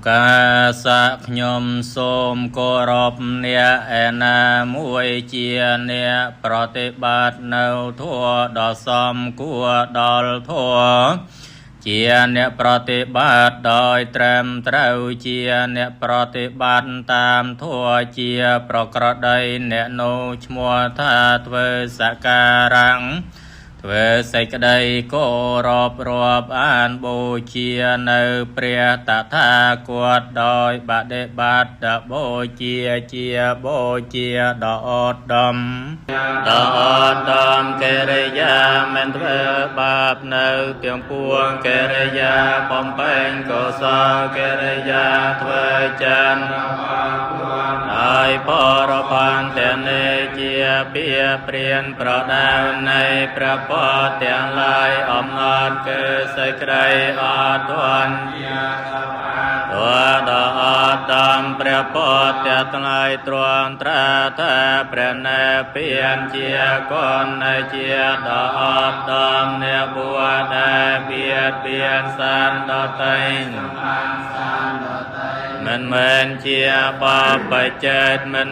กาสะขยมสมกรบเนียแอนามวยเจียเนียปฏิบัติเนาทั่วดอสมกัวดอลทั่วเจียเนียปฏิบัติโดยเตรียมเต้าเจียเนียปฏิบัติตามทั่วเจียประกระไดเนียโนชมัวธาเวสการังเวสิกไดโกรบรวบอ่านบูเชียในเปรียตถากวดโดยบดบัดดโบเจียเจียโบเจียดอดดมเกริยาเมนเวบาปในเตียงปวงเกริยาปอมเป็นกุศลเกริยาทเวจันไอปรพันเตเนเจียเปียเปลี่ยนประดาวในพระปอเตียงลายอมนาจเกิดใส่ใครอาทวนตัวดอดดำพระปอเตียงลายตรวงตราตาพระเนเปียนเจียก่อนในเจียดอดดำเนบัวได้เบียดเบียนสันดอไตมันเจียปาปเจตมั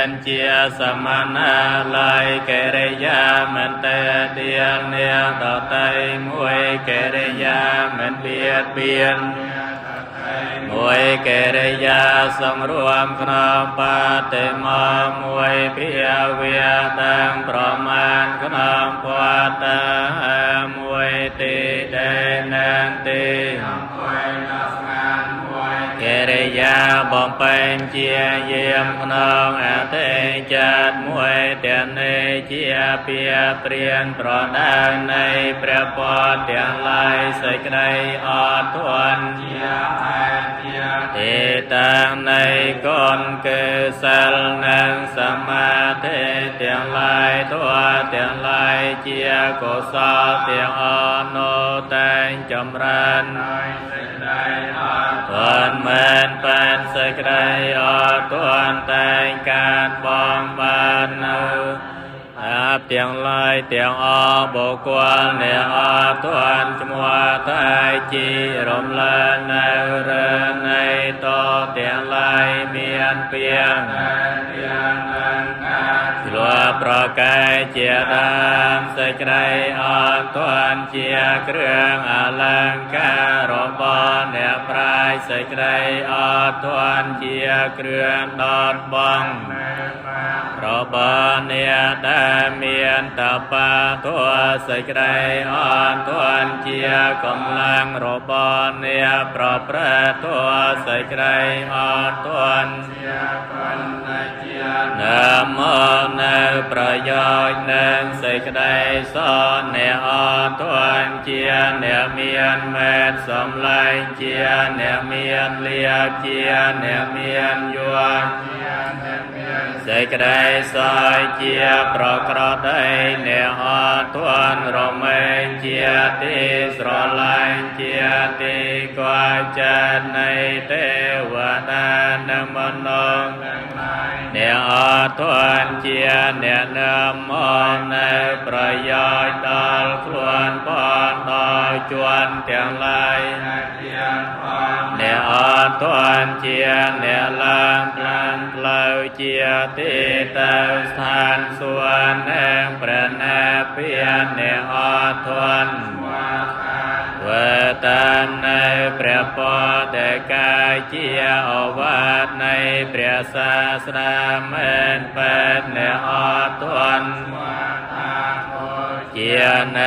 นเจียสมานาลายเกเรยามันเตเดียนเนียต่อไตมวยเกเรยามันเบียดเบียนมวยเกเรยาสำรวมขนมปาเตมามวยเพียเวียดังประมาณขนมปาตามวยตีเดนันตีเกเรยาบอมเป็นเจียเยี่ยมขนองอาเตจัดมวยเตียนในเจียเปียเปลี่ยนปรดาในพระปอดเตียนลายใส่ใครอดทวนเตตังในก้นเกศลนังสมาเทเตียงลายตัวเตียงลายเจียโกศลเตียงอโนแตงจำรันวันเมื่อเป็นสกไดอตัวแต่งการบองบานอาบเตียงลายเตียงอบกวนเนียตัวจมัวไทยจีรมลในเรในโตเตียงลายเมียนเปียงลัวประกายเจียดามสกไดตัวเจียเครื่องอลังการบอนเนียปลายสกไดตัวเจียเครื่องดอดบองรบเนียดาเมียนตาปาตัวสกไดตัวเจียกำลังรบเนียปรพระตัวสกไดตัวเจียกันเจียนะโมนะประโยชน์นังสกไดสอนเนียตัวเจียเนียเมียนเมตสมไลเจียเนียเมียนเลียเจียเนียเมียนยัวสกไดสอยเจียปรกรดเนียทวนรมเจียติสรลายเจียติกวาจันในเทวดานมโนเนียทวนเจียเนียนมในประโยชน์ดอลครวนปอนดอยจวนเตียงลายเนียทวนเจียเนียลางพลันเปล่าเจียติเตสถานส่วนแห่งประนาเพียนเนอทวนเวตานในพระปอดกายเจียอวาดในพระศาสนาเมนเป็นเนอทวนเจียใน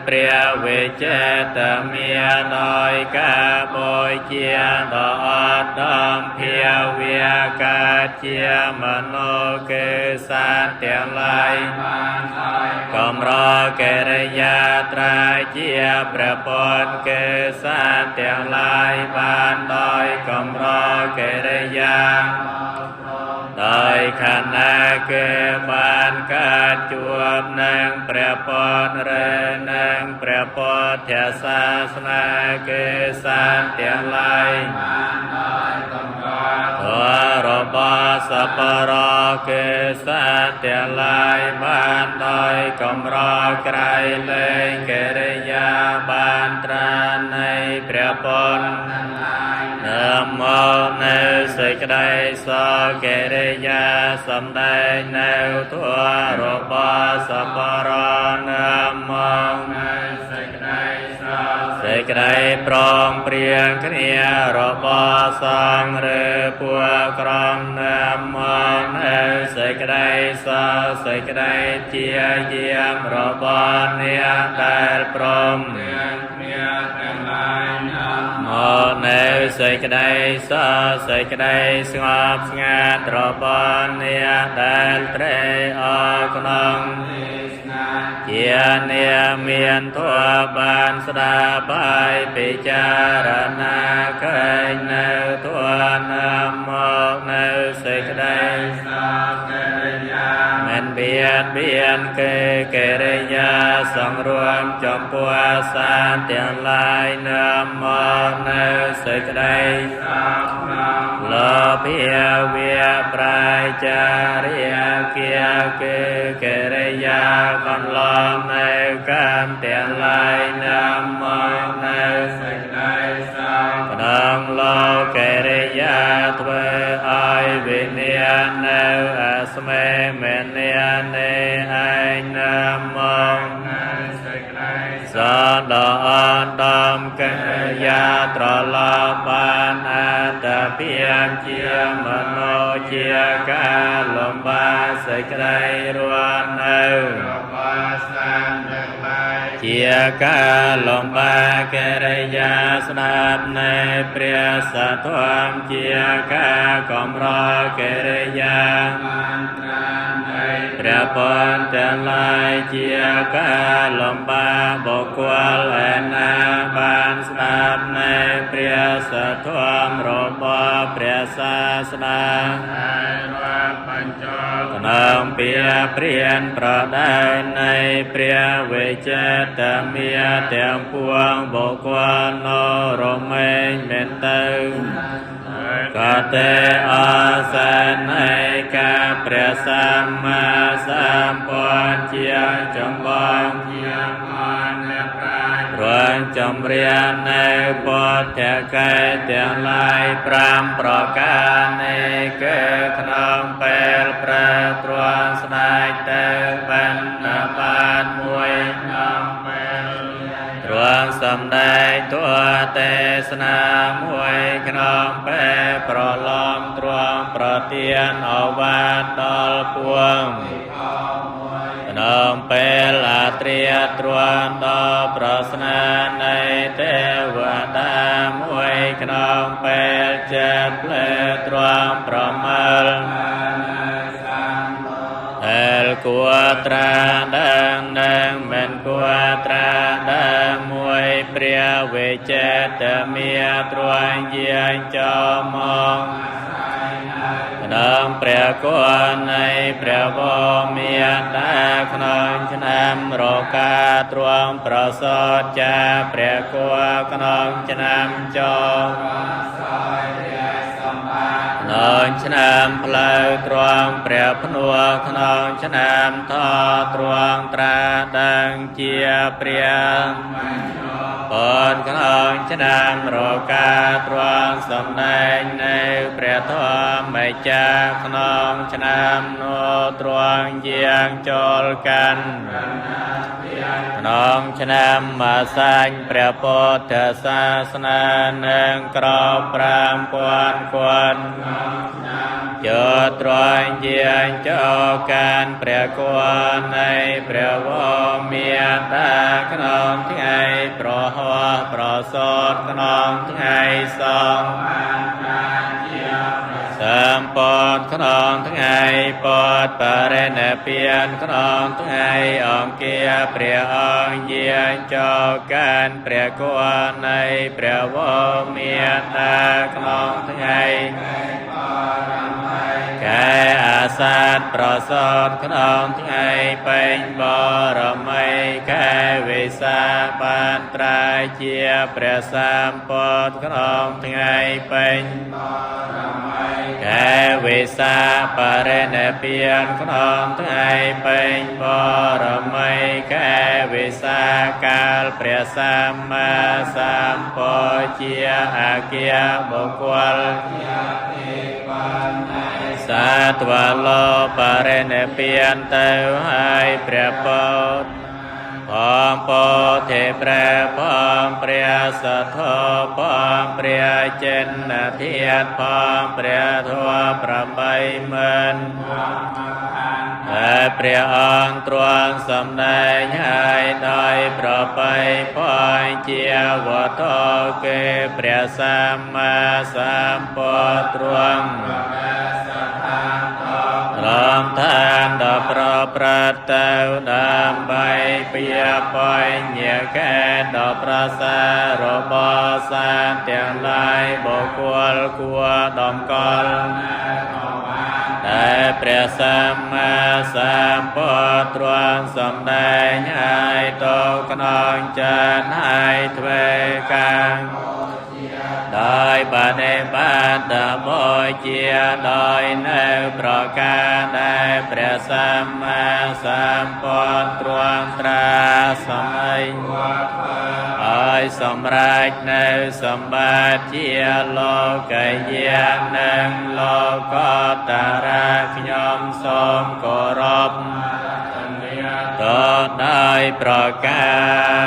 เปรียเวเจตเมียน้อยกาโบยเจียดอดดอมเพียเวียกาเจียมโนเกสานเตียงลายกมรอเกเรยาตราเจียประปนเกสานเตียงลายบานดอยกมรอเกเรยาโดยขณะเกบานกาจวบนางประปนเรนางประปนเทศาสนาเกสานเตียงลายตัวรบสัปรเกสานเตียงลายบานดอยกมรอไกรเลยเกเรยาบานตราในประปน โม มោនៅសេចក្តីសុខកិរិយាសំដែងនៅធัวរបស់សពរណាមងនៅសេចក្តីសុខសេចក្តីព្រមព្រៀងគ្នារបស់សង្ឃឬពួកក្រុមណាមងនៅសេចក្តីសុខសេចក្តីជាយាមរបស់អ្នកដែលព្រមព្រៀងគ្នាទាំងឡាយណាមងនៅសេចក្តីសុខសេចក្តីស្ងប់ស្ងាត់របស់អ្នកដែលត្រេកអរក្នុងជាអ្នកមានធម៌បានស្ដាប់ហើយពិចារណាឃើញនៅធម៌ណាមកនៅសេចក្តីសុខកិរិយាមិនបៀតបៀនគេកិរិយាសង្រួមចំពោះសាសទាំងឡាយណាមកនៅសេចក្តីសុខលោភាវាប្រាចារិយាគាគេកិរិយាកន្លងនៅកម្មទាំងឡាយណាមកនៅសេចក្តីសុខក្នុងលោកកិរិយាធ្វើឲ្យវិញ្ញាណនៅអាស្មេមេនានេឯងណាមកនៅសេចក្តីសុខដ៏អន្តដំកិរិយាត្រឡប់បានអត្តភាពជាមនោជាការលំបាសេចក្តីរស់នៅរបស់សាមទាំងឡាយជាការលំបាកិរិយាស្ដាប់នៃព្រះសត្វធម៌ជាការកំរកិរិយាមន្ត្រានៃព្រះពុទ្ធទាំងឡាយជាការលំបាបុគ្គលឯណាបានស្ដាប់នៃព្រះសត្វធម៌របស់ព្រះសាស្តាហើយរាប់បញ្ចូលក្នុងពាព្រានប្រដៅនៃព្រះវិចេតមាទាំងពួងបុគ្គលនៅរមែងមែនទៅក៏ទេអសាននៃការព្រះសម្មាសម្ពុទ្ធជាចម្បងជាអនប្រាជ្ញរួចចម្រៀងនៅពុទ្ធកេរទាំងឡាយ5ប្រការនេះគឺក្នុងពេលព្រះទ្រង់ស្ដេចទៅបណ្ឌបាតមួយក្នុងពេលទ្រង់សម្ដែងទទេសនាមួយក្នុងពេលប្រឡំទ្រង់ប្រទានឱវាទដល់ពួងក្នុងពេលអាត្រាទ្រង់ដល់ប្រស្នានៃទេវតាមួយក្នុងពេលចិត្តភ្លែទ្រង់ប្រមើលដែលគួត្រាដឹងមិនគួត្រាដឹងមួយព្រះវិចេតមាទ្រង់យាងចូលមកក្នុងព្រះគុណនៃព្រះវរមានតាក្នុងឆ្នាំរកាទ្រង់ប្រសោតចាព្រះគុណក្នុងឆ្នាំចក្នុងឆ្នាំផ្លូវទ្រង់ព្រះភ្នួក្នុងឆ្នាំថទ្រង់ត្រាដឹងជាព្រះប៉ុនក្នុងឆ្នាំរកាទ្រង់សម្ដែងនៅព្រះធម្មចាក្នុងឆ្នាំនោះទ្រង់យាងចូលកាន់ក្នុងឆ្នាំមកសាញ់ព្រះពុទ្ធសាសនានឹងក្រ5,000 គាត់ចូលត្រង់យាងចូលកាន់ព្រះគុណនៃព្រះវរមានតាក្នុងថ្ងៃប្រហោះប្រសោតក្នុងថ្ងៃសង្ឃសម្ពតក្នុងថ្ងៃពតបរិនិព្វានក្នុងថ្ងៃអង្គាព្រះអង្គយាងចូលកាន់ព្រះគុណនៃព្រះវរមានតាក្នុងថ្ងៃកែអាស សាទប្រសោតក្នុងថ្ងៃពេញបរមីខែវិសាខបានត្រាយជាព្រះសម្ពុទ្ធក្នុងថ្ងៃពេញបរមីខែវិសាខបរិនិព្វានក្នុងថ្ងៃពេញបរមីខែវិសាខកាលព្រះសម្មាសម្ពុទ្ធជាអគ្គបុគ្គលសាទវលោបរិនិព្វានទៅហើយព្រះពុទ្ធផងពោធិព្រះផងព្រះសទ្ធោផងព្រះចិនធាតផងព្រះធម៌80000តែព្រះអង្គទ្រាំសម្ដែងឲ្យដោយប្រពៃផយជាវត្ថុគេព្រះសម្មាសម្ពុទ្ធទ្រាំឋានដល់ប្រព្រឹត្តទៅដើម្បីពីបញ្ញកែដល់ប្រសារបស់សានទាំងឡាយបុគ្គលគួរដំកល់តែព្រះសម្មាសម្ពុទ្ធទ្រាំសម្ដែងឲ្យទៅក្នុងចិត្តឲ្យទ្វេកាំដោយបដិបត្តិដើម្បីជាដោយនៅប្រការដែលព្រះសម្មាសម្ពុទ្ធទ្រាំត្រាសម្ដែងឲ្យសម្រេចនៅសម្បត្តិជាលោកយានិងលោកតារាខ្ញុំសូមគោរពទៅដោយប្រការ